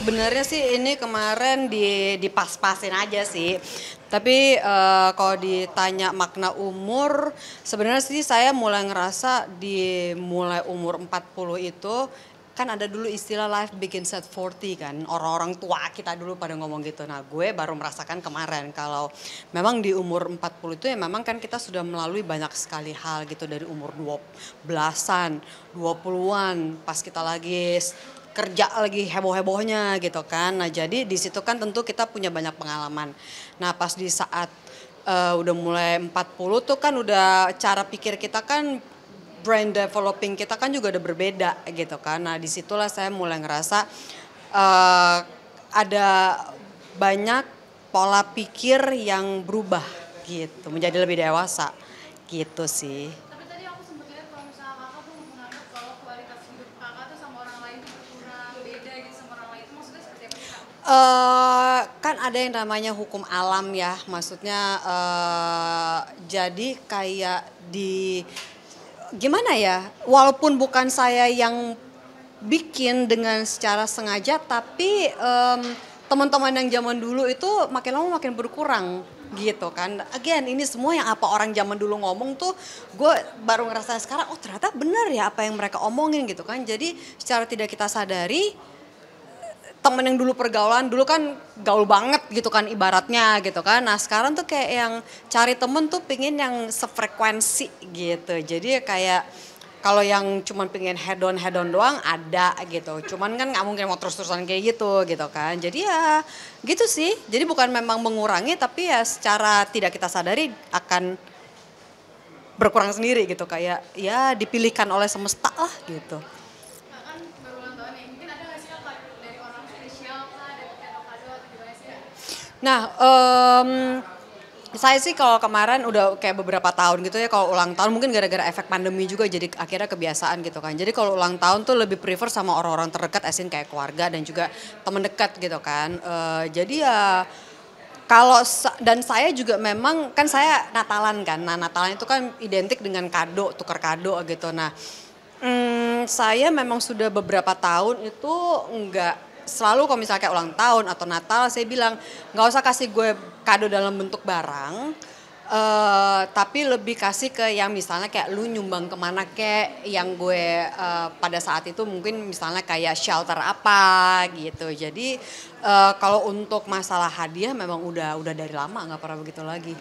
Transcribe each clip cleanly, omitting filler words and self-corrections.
sebenarnya sih ini kemarin dipas-pasin aja sih. Tapi kalau ditanya makna umur, sebenarnya sih saya mulai ngerasa di mulai umur 40 itu kan ada dulu istilah life begins at 40 kan. Orang-orang tua kita dulu pada ngomong gitu. Nah, gue baru merasakan kemarin kalau memang di umur 40 itu ya memang kan kita sudah melalui banyak sekali hal gitu dari umur 20-an, 20-an pas kita lagi kerja lagi heboh-hebohnya gitu kan. Nah, jadi di situ kan tentu kita punya banyak pengalaman. Nah, pas di saat udah mulai 40 tuh kan udah cara pikir kita kan brain developing kita kan juga udah berbeda gitu kan. Nah, disitulah saya mulai ngerasa eh, ada banyak pola pikir yang berubah gitu, menjadi lebih dewasa gitu sih. Tapi tadi aku sempat lihat kalau misalnya kakak tuh menganggap kalau kualitas hidup kakak tuh sama orang lain tuh berkurang, beda gitu sama orang lain. Itu maksudnya seperti apa sih kak? Kan ada yang namanya hukum alam ya, maksudnya jadi kayak di gimana ya, walaupun bukan saya yang bikin dengan secara sengaja, tapi teman-teman yang zaman dulu itu makin lama makin berkurang gitu kan. Again, ini semua yang apa orang zaman dulu ngomong tuh gue baru ngerasa sekarang, oh ternyata benar ya apa yang mereka omongin gitu kan. Jadi secara tidak kita sadari temen yang dulu pergaulan dulu kan gaul banget gitu kan ibaratnya gitu kan. Nah sekarang tuh kayak yang cari temen tuh pingin yang sefrekuensi gitu. Jadi kayak kalau yang cuman pengen head on doang ada gitu. Cuman kan nggak mungkin mau terus-terusan kayak gitu kan. Jadi ya gitu sih. Jadi bukan memang mengurangi tapi ya secara tidak kita sadari akan berkurang sendiri gitu. Kayak ya dipilihkan oleh semesta lah gitu. Kak kan baru ulang tahun nih. Mungkin ada nggak sih kak dari orang spesial kak, dari kado-kado atau gimana sih kak? Nah, saya sih kalau kemarin udah kayak beberapa tahun gitu ya kalau ulang tahun mungkin gara-gara efek pandemi juga jadi akhirnya kebiasaan gitu kan. Jadi kalau ulang tahun tuh lebih prefer sama orang-orang terdekat asin kayak keluarga dan juga teman dekat gitu kan. Jadi ya kalau dan saya juga memang kan saya Natalan kan. Nah, Natalan itu kan identik dengan kado, tukar kado gitu. Nah, saya memang sudah beberapa tahun itu enggak selalu kalau misalnya kayak ulang tahun atau Natal saya bilang nggak usah kasih gue kado dalam bentuk barang, tapi lebih kasih ke yang misalnya kayak lu nyumbang kemana kayak yang gue pada saat itu mungkin misalnya kayak shelter apa gitu. Jadi kalau untuk masalah hadiah memang udah dari lama nggak pernah begitu lagi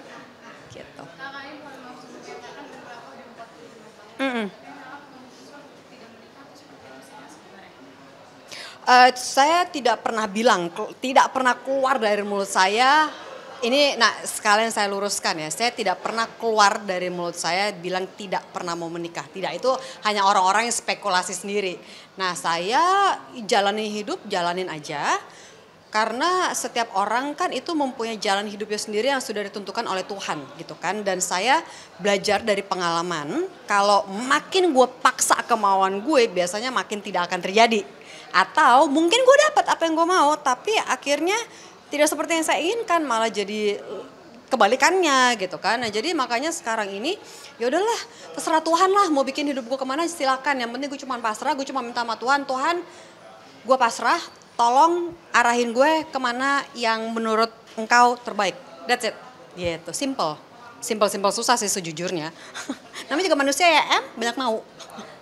gitu. Kakak ini boleh langsung mungkin kakak kan berapa udah 45 tahun. Mm-mm. Tapi kakak memutuskan untuk tidak menikah atau seperti apa sih kak sebenarnya? Saya tidak pernah bilang, tidak pernah keluar dari mulut saya. Ini, nah sekalian saya luruskan ya, saya tidak pernah keluar dari mulut saya bilang tidak pernah mau menikah. Tidak, itu hanya orang-orang yang spekulasi sendiri. Nah saya jalani hidup, jalanin aja. Karena setiap orang kan itu mempunyai jalan hidupnya sendiri yang sudah ditentukan oleh Tuhan gitu kan. Dan saya belajar dari pengalaman, kalau makin gue paksa kemauan gue biasanya makin tidak akan terjadi. Atau mungkin gue dapat apa yang gue mau tapi akhirnya tidak seperti yang saya inginkan malah jadi kebalikannya gitu kan. Nah jadi makanya sekarang ini ya udahlah terserah Tuhan lah mau bikin hidup gue kemana silakan. Yang penting gue cuma pasrah, gue cuma minta sama Tuhan, Tuhan gue pasrah tolong arahin gue kemana yang menurut engkau terbaik. That's it. Gitu, simple. Simple susah sih sejujurnya. Namanya juga manusia ya, banyak mau.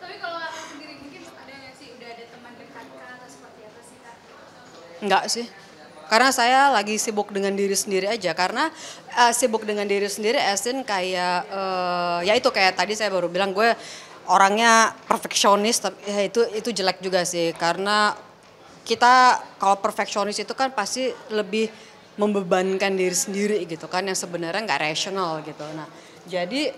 Tapi kalau kakak sendiri mungkin ada nggak sih udah ada teman dekat kak atau seperti apa sih kak? Enggak sih. Karena saya lagi sibuk dengan diri sendiri aja. Karena sibuk dengan diri sendiri asin kayak ya itu kayak tadi saya baru bilang gue orangnya perfeksionis tapi ya itu jelek juga sih karena kita kalau perfeksionis itu kan pasti lebih membebankan diri sendiri gitu kan yang sebenarnya nggak rasional gitu. Nah, jadi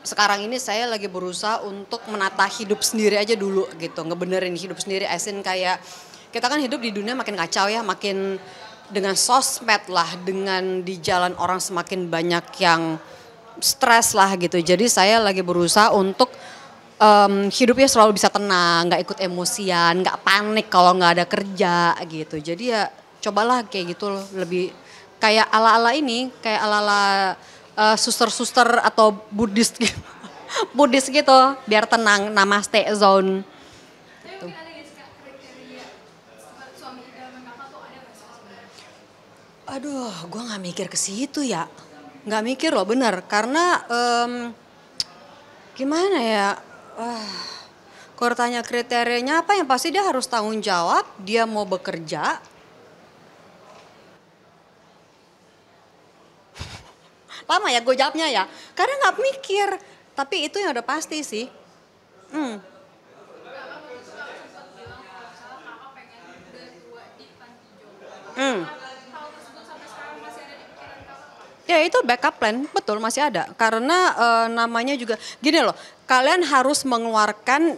sekarang ini saya lagi berusaha untuk menata hidup sendiri aja dulu gitu, ngebenerin hidup sendiri asin kayak kita kan hidup di dunia makin kacau ya, makin dengan sosmed lah, dengan di jalan orang semakin banyak yang stres lah gitu. Jadi saya lagi berusaha untuk hidupnya selalu bisa tenang, nggak ikut emosian, nggak panik kalau nggak ada kerja gitu. Jadi ya cobalah kayak gitu loh, lebih kayak ala-ala ini, kayak ala-ala suster-suster atau Buddhis gitu. Buddhis gitu, biar tenang, namaste zone. Tapi mungkin ada nggak sih kak kriteria Aduh, gue nggak mikir ke situ ya. Nggak mikir loh, bener. Karena gimana ya? Kalau tanya kriterianya apa, yang pasti dia harus tanggung jawab, dia mau bekerja. Lama ya gue jawabnya ya, karena nggak mikir. Tapi itu yang udah pasti sih. Hmm. Kakak pengen udah tua di panti jompo. Hmm. Hal tersebut sampai sekarang masih ada di pikiran kakak? Ya itu backup plan, betul masih ada. Karena namanya juga, gini loh, kalian harus mengeluarkan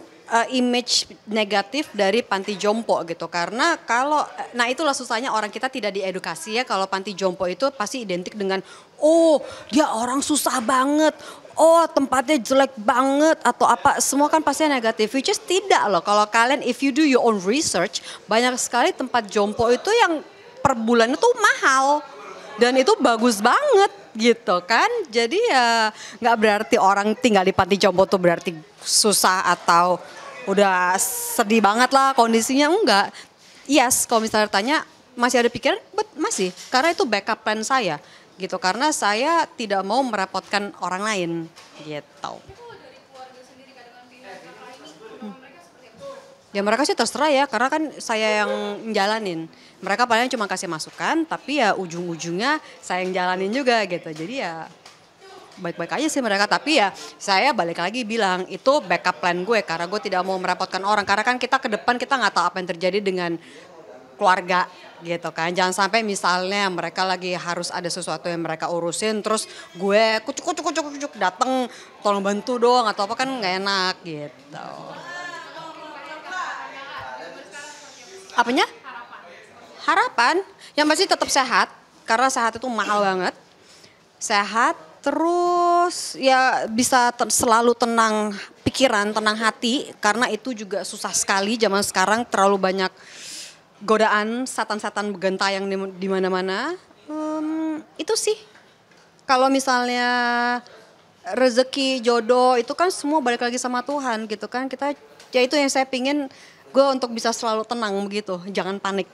image negatif dari panti jompo gitu. Karena kalau, nah itulah susahnya orang kita tidak diedukasi ya, kalau panti jompo itu pasti identik dengan, oh dia orang susah banget, oh tempatnya jelek banget atau apa, semua kan pasti negatif. Which is tidak loh, kalau kalian if you do your own research, banyak sekali tempat jompo itu yang per bulan itu mahal. Dan itu bagus banget gitu kan. Jadi ya nggak berarti orang tinggal di panti jompo tuh berarti susah atau udah sedih banget lah kondisinya, enggak. Yes, kalau misalnya tanya masih ada pikiran, masih. Karena itu backup plan saya gitu. Karena saya tidak mau merepotkan orang lain gitu. Itu dari keluarga sendiri kak dengan pihak kakak ini, mereka seperti apa? Ya mereka sih terserah ya, karena kan saya yang jalanin. Mereka paling cuma kasih masukan, tapi ya ujung-ujungnya saya yang jalanin juga gitu. Jadi ya baik-baik aja sih mereka, tapi ya saya balik lagi bilang itu backup plan gue karena gue tidak mau merepotkan orang. Karena kan kita ke depan kita nggak tahu apa yang terjadi dengan keluarga gitu kan. Jangan sampai misalnya mereka lagi harus ada sesuatu yang mereka urusin terus gue kucuk dateng tolong bantu dong atau apa, kan nggak enak gitu. Apanya? Harapan, yang pasti tetap sehat, karena sehat itu mahal banget. Sehat, terus ya bisa selalu tenang pikiran, tenang hati, karena itu juga susah sekali zaman sekarang, terlalu banyak godaan, setan-setan bergentayang di mana-mana. Itu sih, kalau misalnya rezeki, jodoh, itu kan semua balik lagi sama Tuhan gitu kan. Kita, ya itu yang saya pingin, gue untuk bisa selalu tenang begitu, jangan panik.